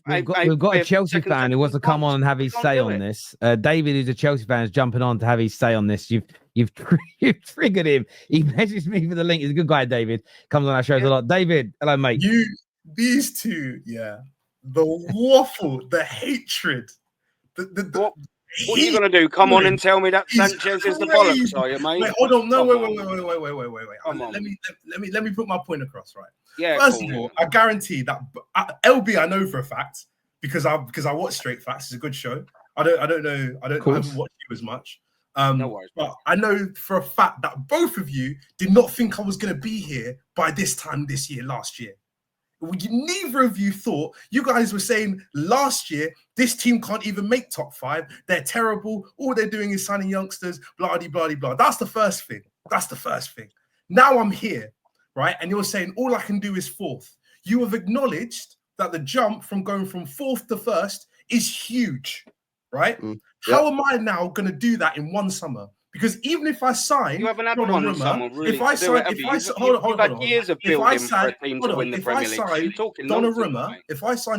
we've got a Chelsea fan who wants to come on and have his say on this. David, who's a Chelsea fan, is jumping on to have his say on this. You've triggered him. He messaged me for the link. He's a good guy, David. Comes on our shows a lot. David, hello, mate. These two, yeah. The waffle, the hatred. What are you going to do? Come on and tell me that Sanchez is the bollocks, are you, mate? Wait, hold on. No, wait. Let me put my point across, right? Yeah. First of all, I guarantee that LB I know for a fact because I watch Straight Facts. It's a good show. I haven't watched you as much. No worries. But I know for a fact that both of you did not think I was going to be here by this time this year, last year. Neither of you thought. You guys were saying last year, this team can't even make top 5. They're terrible. All they're doing is signing youngsters, blah, blah, blah, blah. That's the first thing. Now I'm here, right? And you're saying all I can do is 4th. You have acknowledged that the jump from going from 4th to 1st is huge, right? How am I now going to do that in one summer? Because even if I sign, you haven't had one summer, really. If I sign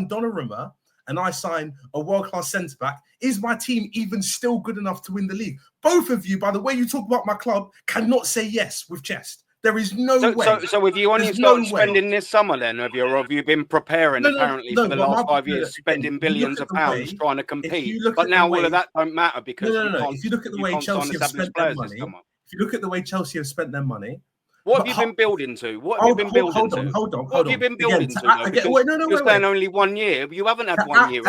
Donnarumma and I sign a world-class centre-back, is my team even still good enough to win the league? Both of you, by the way you talk about my club, cannot say yes with chest. There is no way. So have you only started spending this summer then? Or have you been preparing for the last 5 years, spending billions of pounds trying to compete? But now all of that don't matter because if you look at the way Chelsea have spent their money, what have you been building to? What have you been building to? Hold on. What have you been building to? You're saying only 1 year. You haven't had 1 year.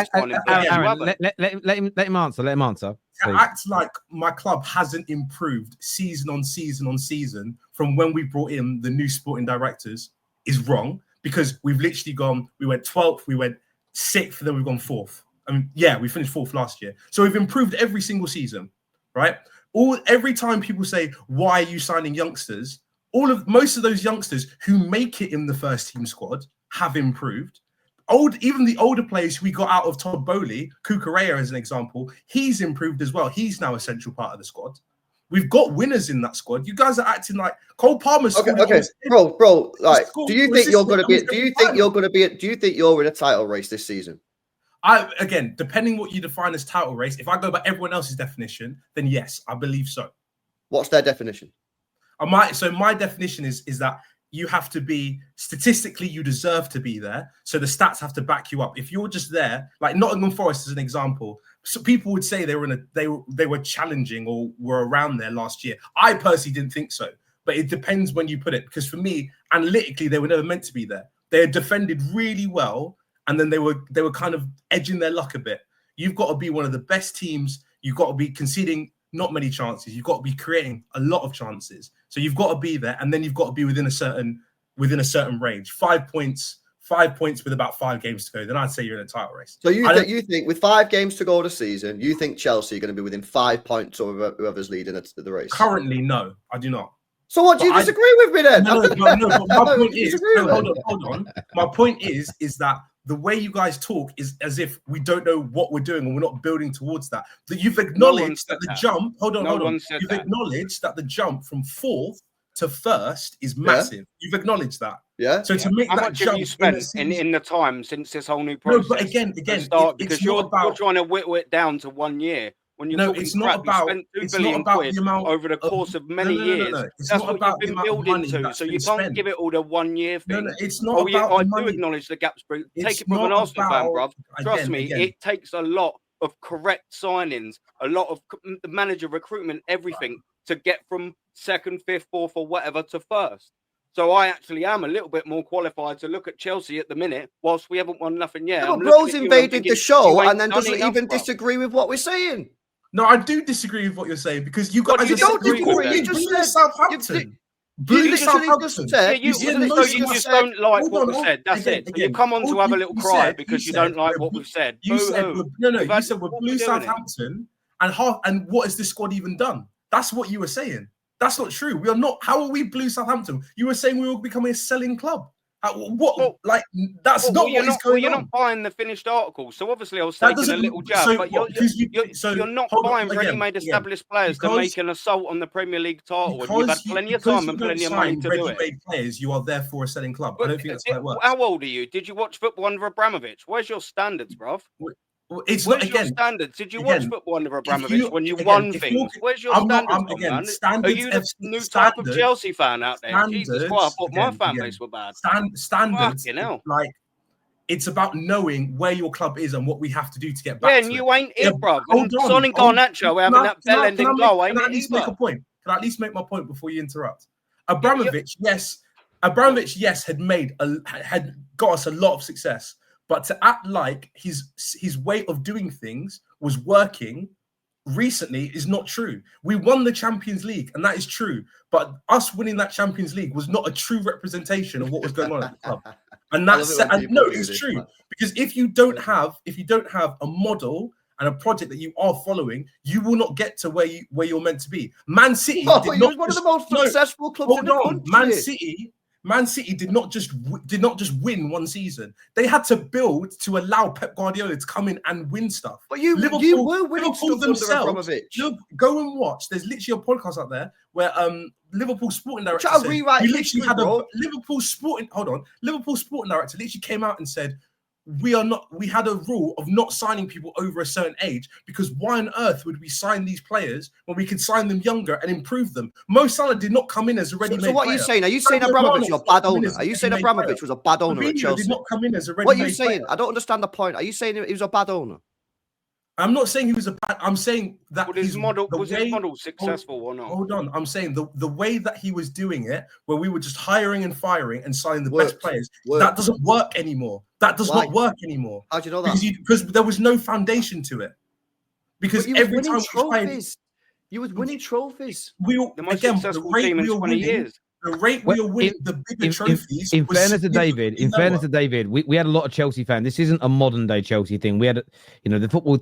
Aaron, let him answer. To act like my club hasn't improved season on season from when we brought in the new sporting directors is wrong, because we've literally we went 12th, we went 6th, and then we've gone 4th. I mean, yeah, we finished 4th last year. So we've improved every single season, right? Every time people say, why are you signing youngsters? Most of those youngsters who make it in the first team squad have improved. Even the older players we got out of Todd Bowley, Cucurella as an example, he's improved as well. He's now a central part of the squad. We've got winners in that squad. You guys are acting like Cole Palmer. Okay, bro. Like, do you think you're going to be? Do you think you're in a title race this season? Again, depending what you define as title race. If I go by everyone else's definition, then yes, I believe so. What's their definition? My definition is that you have to be statistically, you deserve to be there. So the stats have to back you up. If you're just there, like Nottingham Forest as an example, so people would say they were challenging or were around there last year. I personally didn't think so, but it depends when you put it. Because for me, analytically, they were never meant to be there. They had defended really well, and then they were kind of edging their luck a bit. You've got to be one of the best teams. You've got to be conceding not many chances. You've got to be creating a lot of chances. So you've got to be there, and then you've got to be within a certain range. 5 points with about 5 games to go. Then I'd say you're in a title race. So you think with 5 games to go this season, you think Chelsea are going to be within 5 points of whoever's leading the race? Currently, no, I do not. So what do you disagree with me then? No. But my point is, hold on. My point is that the way you guys talk is as if we don't know what we're doing and we're not building towards that. That you've acknowledged that the jump. Hold on. You've acknowledged that the jump from 4th to 1st is massive. You've acknowledged that. Yeah. So to make that jump, have you spent in the time since this whole new process? No, but again, because you're trying to whittle it down to 1 year. When you're it's not about. You spent £2 billion the amount over the course of many years. That's what you've been building to. So you can't give it all the 1 year thing. No, it's not about. I do acknowledge the gaps. Take it from an Arsenal fan, bruv. Trust me, it takes a lot of correct signings, a lot of the manager recruitment, everything to get from 2nd, 5th, 4th, or whatever to 1st. So I actually am a little bit more qualified to look at Chelsea at the minute, whilst we haven't won nothing yet. Yeah, but bro's invaded the show and then doesn't even disagree with what we're saying. No, I do disagree with what you're saying because you guys you just said Southampton. You just don't like what we've said. That's it. You come on to have a little cry because you don't like what we've said. You said we're blue Southampton, and what has this squad even done? That's what you were saying. That's not true. We are not. How are we blue Southampton? You were saying we were becoming a selling club. That's not what is going on. You're not buying the finished article, so obviously I was taking a little jab. But you're not buying ready-made established players to make an assault on the Premier League title. And you've had plenty of time and plenty of money to do it. Players, you are therefore a selling club. I don't think that's how it works. How old are you? Did you watch football under Abramovich? Where's your standards, bruv? It's Where's not your standards? Did you watch football under Abramovich when you won things? Where's your standards, man? Are you the new type of Chelsea fan out there? Jesus Christ, I thought my fan base were bad. Standards, like it's about knowing where your club is and what we have to do to get back. Yeah, and you ain't it, bro. Signing Garnacho, having that bell-ending goal, ain't it? Can I at least make a point? Can I at least make my point before you interrupt? Abramovich, yes, had got us a lot of success. But to act like his way of doing things was working recently is not true. We won the Champions League, and that is true. But us winning that Champions League was not a true representation of what was going on at the club. And it's true. Because if you don't have a model and a project that you are following, you will not get to where you're meant to be. Man City did not one of the most successful clubs in the country. Man City did not just win one season. They had to build to allow Pep Guardiola to come in and win stuff. But you were winning stuff under Abramovich. Go and watch. There's literally a podcast out there where Liverpool Sporting Director said, Liverpool Sporting Director literally came out and said, we had a rule of not signing people over a certain age, because why on earth would we sign these players when we could sign them younger and improve them? Mo Salah did not come in as a ready-made player. So what are you saying? Are you saying Abramovich was a bad owner? Are you saying Abramovich was a bad owner at Chelsea? Did not come in as a ready-made What are you saying? player. I don't understand the point. Are you saying he was a bad owner? I'm not saying he was a bad. I'm saying that his model successful or not? Hold on. I'm saying the way that he was doing it, where we were just hiring and firing and signing the best players, that doesn't work anymore. That does not work anymore. How do you know that? Because there was no foundation to it. Because every time you was winning trophies. The most successful team in 20 years. The rate we were winning the bigger trophies. In fairness to David, we had a lot of Chelsea fans. This isn't a modern day Chelsea thing. We had, the football.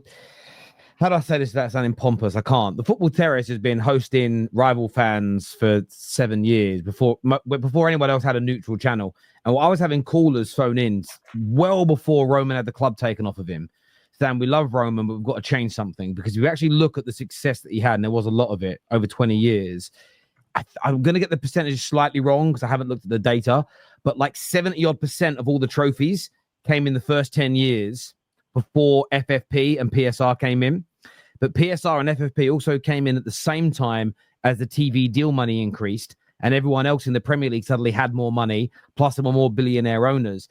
How do I say this without sounding pompous? I can't. The Football Terrace has been hosting rival fans for 7 years before anyone else had a neutral channel. And I was having callers phone in well before Roman had the club taken off of him, saying we love Roman, but we've got to change something, because if you actually look at the success that he had, and there was a lot of it over 20 years. I'm going to get the percentage slightly wrong because I haven't looked at the data, but like 70% of all the trophies came in the first 10 years before FFP and PSR came in. But PSR and FFP also came in at the same time as the TV deal money increased, and everyone else in the Premier League suddenly had more money, plus there were more billionaire owners.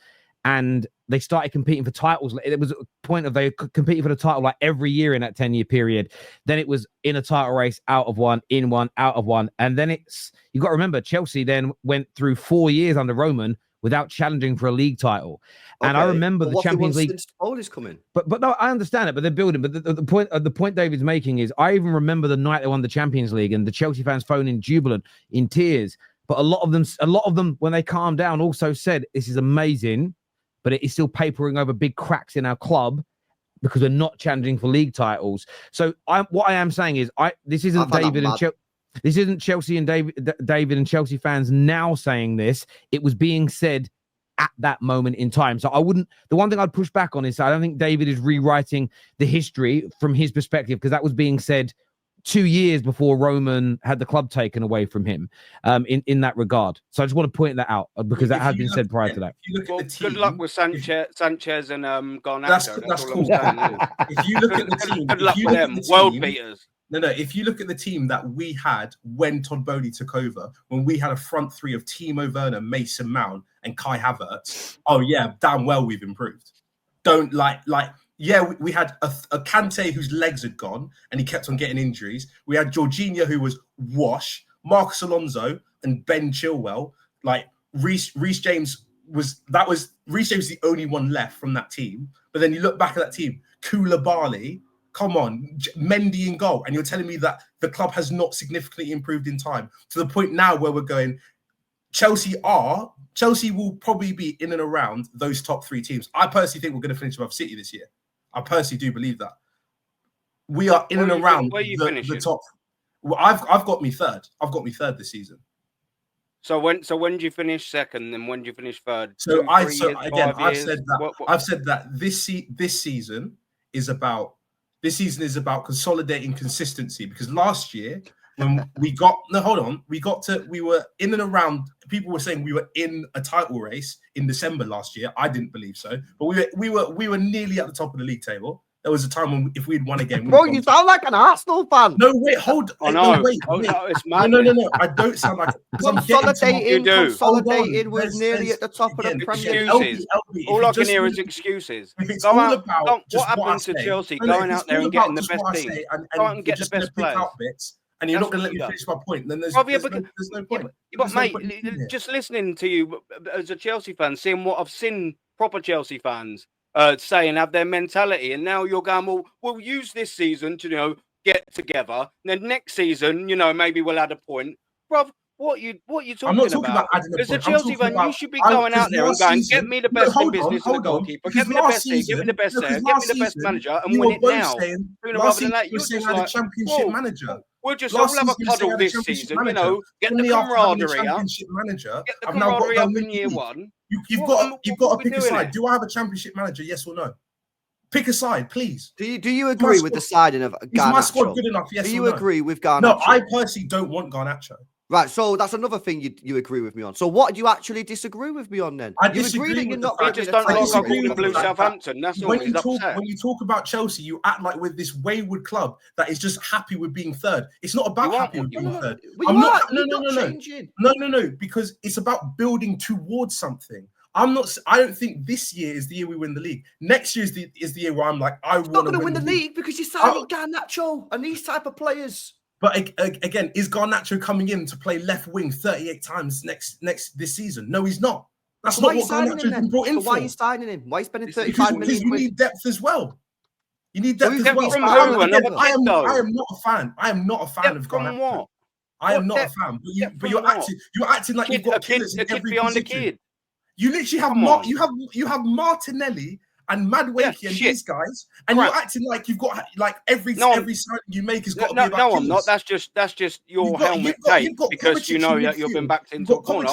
And they started competing for titles. It was a point of they competing for the title like every year in that 10-year period. Then it was in a title race, out of one, in one, out of one. And then you got to remember, Chelsea then went through 4 years under Roman without challenging for a league title. And I remember the Champions League. Since coming. But no, I understand it, but they're building. But the point David's making is, I even remember the night they won the Champions League and the Chelsea fans phoning jubilant in tears. But a lot of them, when they calmed down, also said, this is amazing, but it is still papering over big cracks in our club because we're not challenging for league titles. So what I am saying is, this isn't Chelsea and David and Chelsea fans now saying this. It was being said at that moment in time. So the one thing I'd push back on is, I don't think David is rewriting the history from his perspective, because that was being said 2 years before Roman had the club taken away from him, in that regard. So I just want to point that out, because that has been said prior to that. Good luck with Sanchez and Garnacho. That's cool. If you look at the team, good luck with them. World beaters. No. If you look at the team that we had when Todd Bowley took over, when we had a front three of Timo Werner, Mason Mount, and Kai Havertz, oh yeah, damn well we've improved. Don't yeah, we had a Kante whose legs had gone and he kept on getting injuries. We had Jorginho who was wash, Marcus Alonso and Ben Chilwell. Like Reece James was the only one left from that team. But then you look back at that team, Koulibaly, come on, Mendy in goal, and you're telling me that the club has not significantly improved in time, to the point now where we're going, Chelsea will probably be in and around those top three teams. I personally think we're going to finish above City this year. I personally do believe that. We are in and around the top. Well, I've got me third. I've got me third this season. So when do you finish second, and when do you finish third? I've said that this season is about consolidating consistency, because last year when we were in and around, people were saying we were in a title race in December last year. I didn't believe so, but we were nearly at the top of the league table. There was a time when if we'd won again, bro, you sound like an Arsenal fan. No, wait, hold. Oh, no. Wait. No, it's no. I don't sound like consolidating. We're nearly at the top of the Premier League. All I can hear is excuses. If it's all about what happened to Chelsea going out there and getting the best team? Try and get the best players. And you're not going to let me finish my point. Then there's no point. But mate, just listening to you as a Chelsea fan, seeing what I've seen proper Chelsea fans say and have their mentality, and now you're going, well, we'll use this season to get together. And then next season, maybe we'll add a point, bruv. What you talking I'm not talking about adding a as point. a Chelsea fan, you should be going out there and going, get me the best in business and the goalkeeper, get me the best team, give me the best there, get me the best manager, and win it now. Rather than that, you're just like, championship manager. We'll have a cuddle this season, get the camaraderie up. Get the camaraderie up in year one. You've got to pick a side. Do I have a championship manager? Yes or no? Pick a side, please. Do you agree with the siding of Garnacho? Is my squad good enough? Yes or no? Do you agree with Garnacho? No, I personally don't want Garnacho. Right, so that's another thing you agree with me on. So what do you actually disagree with me on then? I disagree that you're not. You just don't like I called him Blue Southampton. That's all. When you talk about Chelsea, you act like with this wayward club that is just happy with being third. It's not about happy with being third. I'm not. No. Because it's about building towards something. I don't think this year is the year we win the league. Next year is the year where I'm like, I want to not going to win the league because you're signing Garnacho and these type of players. But again, is Garnacho coming in to play left wing 38 times this season? No, he's not. That's not what Garnacho's been brought in for. Why are you signing him? Why are you spending 35 million? Because you need depth as well. You need depth as well. I am not a fan. I am not a fan of Garnacho. I am not a fan. But you're acting like you've got killers in every position. You literally have you have Martinelli and Madueke and these guys, and you're acting like you've got every signing you make has got to be about I'm not. That's just your helmet tape because you know that you've been backed into a corner.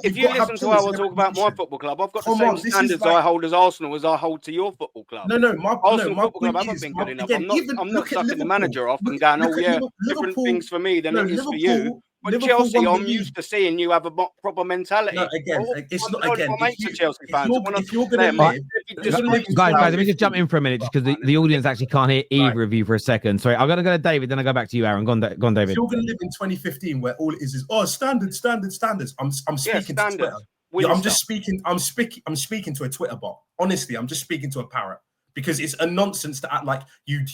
If you listen to how I talk about my football club, I've got the same standards I hold as Arsenal as I hold to your football club. My Arsenal football club haven't been good enough. I'm not sucking the manager off and going, oh yeah, different things for me than it is for you. But Chelsea, I'm used to seeing you have a proper mentality. No, again, it's not again. Chelsea fans. If you're going to live, guys, let me just jump in for a minute, just because the audience actually can't hear either of you for a second. Sorry, I'm going to go to David, then I go back to you, Aaron. Go on, David. If you're going to live in 2015, where all it is standards. I'm speaking to Twitter. I'm just speaking. I'm speaking to a Twitter bot. Honestly, I'm just speaking to a parrot. Because it's a nonsense to act like you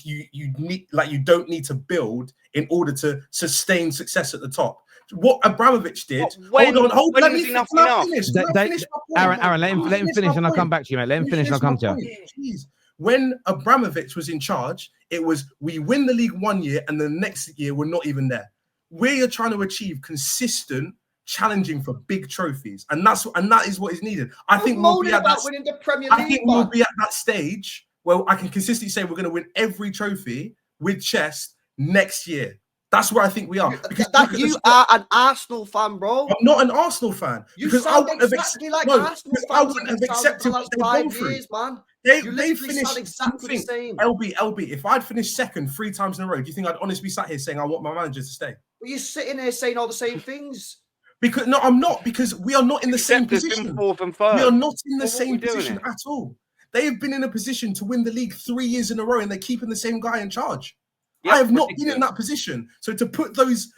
need, like you don't need to build in order to sustain success at the top. What Abramovich did. Hold on. Let me finish. Aaron, let him finish, and I'll come back to you, mate. Let him finish, and I'll come to you. When Abramovich was in charge, it was we win the league one year, and the next year we're not even there. We are trying to achieve consistent challenging for big trophies, and that is what is needed. I think we'll be at that. Winning the Premier League, I think we'll be at that stage. Well, I can consistently say we're going to win every trophy with chess next year. That's where I think we are. Because you are an Arsenal fan, bro. I'm not an Arsenal fan. You sound exactly like Arsenal fans. I wouldn't have accepted what they've gone through. Man. They finished exactly the same. LB, if I'd finished second 3 times in a row, do you think I'd honestly be sat here saying I want my manager to stay? Well, you're sitting here saying all the same things. Because no, I'm not. Because we are not in the same position. Fourth and third. We are not in the same position at all. They have been in a position to win the league 3 years in a row, and they're keeping the same guy in charge. Yep, I have not been in that position. So to put those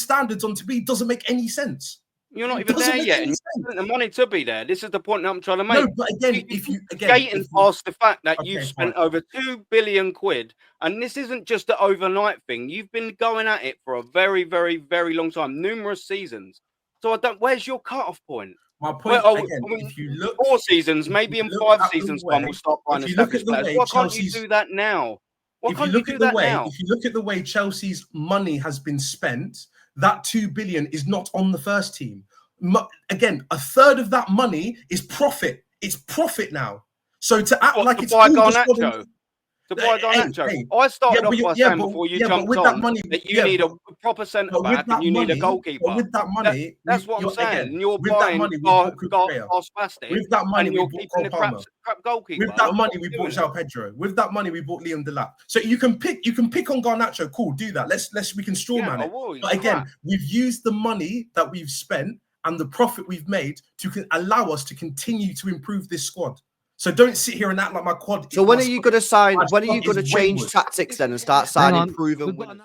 standards onto me doesn't make any sense. You're not even there yet. And you spent the money to be there. This is the point that I'm trying to make. No, but again, skating past the fact that you've spent over £2 billion, and this isn't just an overnight thing. You've been going at it for a very, very, very long time, numerous seasons. So where's your cutoff point? My point if you look 4 seasons, maybe in 5 seasons, we'll start buying established players. Why can't you do that now? If you look at the way Chelsea's money has been spent, that 2 billion is not on the first team. Again, a third of that money is profit. It's profit now. So to act like it's all Garnacho. to buy Garnacho. I started off by saying before you jumped on that you need a proper centre back and you need a goalkeeper. But with that money, that's what I'm saying. Again, you're buying spastic. With that money, we bought keeping the crap goalkeeper. With that money, we bought João Pedro. With that money, we bought Liam Delap. So you can pick on Garnacho. Cool, do that. We can strawman it. But again, we've used the money that we've spent and the profit we've made to allow us to continue to improve this squad. So don't sit here and act like my quad. So when are you going to sign? When are you going to change tactics then and start signing proven winners?